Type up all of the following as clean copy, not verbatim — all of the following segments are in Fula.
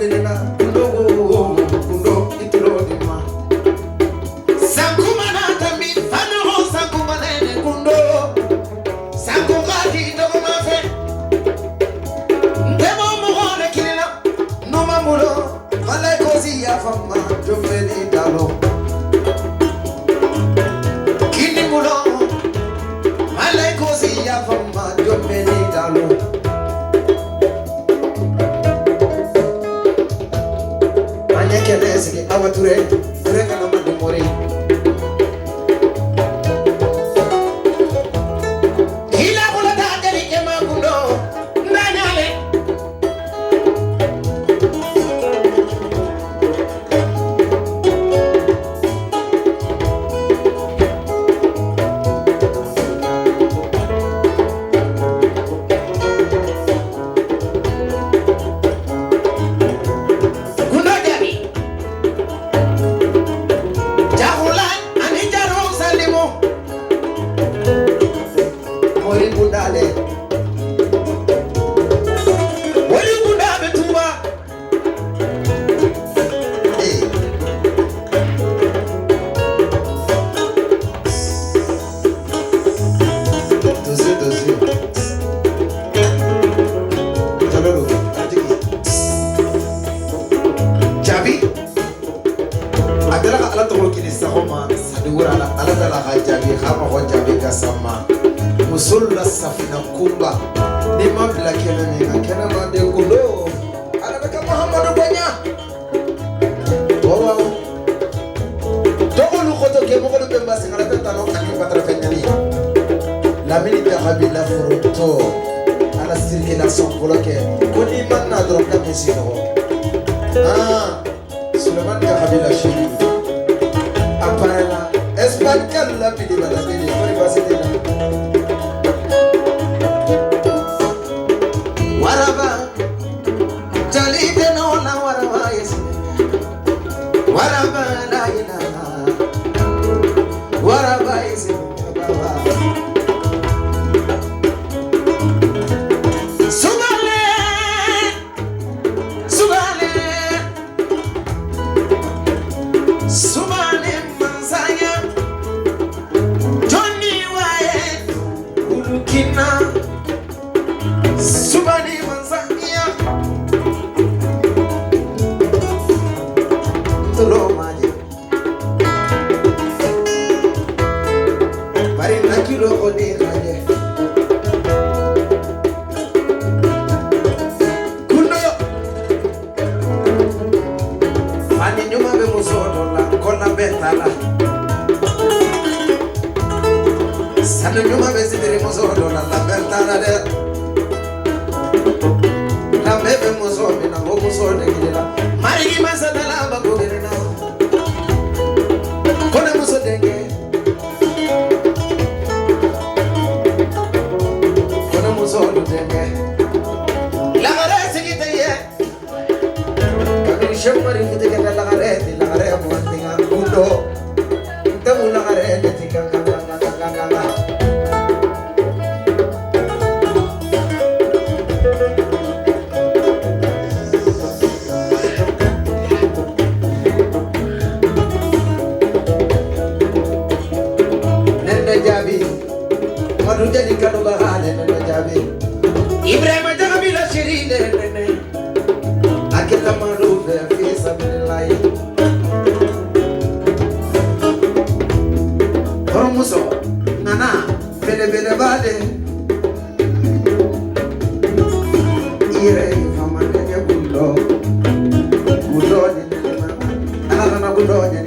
Menina, Kundo, Itulodima. Sankumana Tambi, Fano, Sankumane, Kundo, Sankumati, Domafe, Demo Mohone Kilina, Nomamulo, Malaikosia from Jumeli Dalo. Kinimulo, Malaikosia from Jumeli Dalo. Kelesi awature reka na madumori hila kula tajari kema kundo ndanyale musulla safina kumba ni mabla kena mande kulo anataka Muhammadu banya wow tokolu khoto ke mo ko bemba singala tano kani patra fenani la milita habila fruto ala circulation bloquée koni manna dro ka mesino Suleiman ka habila shiri aparela Espagne kala pidi bala pidi pari basete waraba jalite no la waraba yes waraba la ilaha waraba yes subale subale subale manzaya Johnny wae ulukina subani manzania tolo maji bari nakilo odi maji kuno ani nyuma be musoto la kona betala sana nyuma be sibiri musoto la betala de la bebe musomi na go musote kilela mari masala ba go gelena kona musotenge kona musoto tenge la gare sigiteye kabiri shemari kiteke la gare mo tinga kundo tamu la gare tika kanga Madu jadi kanu bahane nene jabi Ibrahim jabi la shirine nene akita madu de fisa bilai Hormuso nana bele bade ire famane ya gundo ni ana gundo ni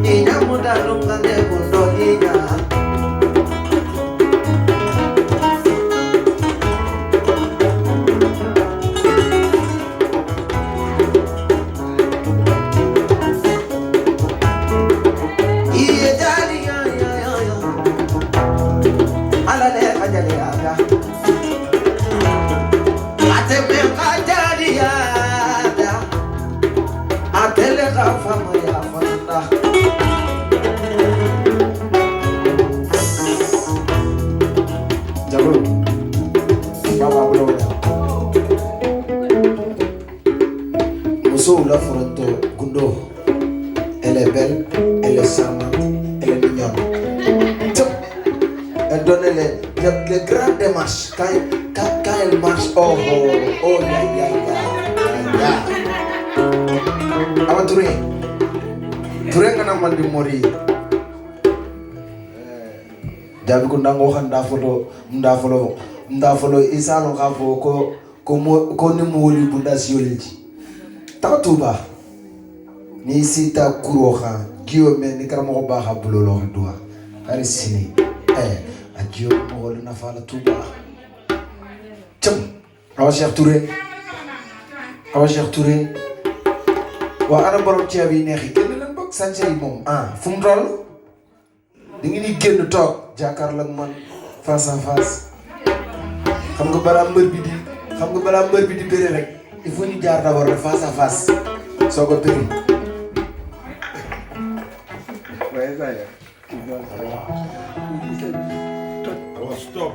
Niña muda lunga de gundo niña So la Foronto Gundo, elle est belle, elle est charmante, elle est mignonne. Elle donne les grandes démarches quand elle marche. Oh, Awa Touré ngana man di mori. Jabi ko ndango xan nda folo isalo xafo ko ni moli bunda sioliji. Ta tuba ni sita kuroxa giyo me ni karamo ba xa bulolo xadwa ari sini adio mo na fala tuba chum Awa Cheikh Touré wa ana borom ci abi neexi kenn lan bok sanjay mom fu mu toll di ngi ni genn tok jakar lak man face à face xam nga bala mbeur bi di béré rek il faut ñu jaar d'abord face à face soko péri Ouais, ça y est. Stop.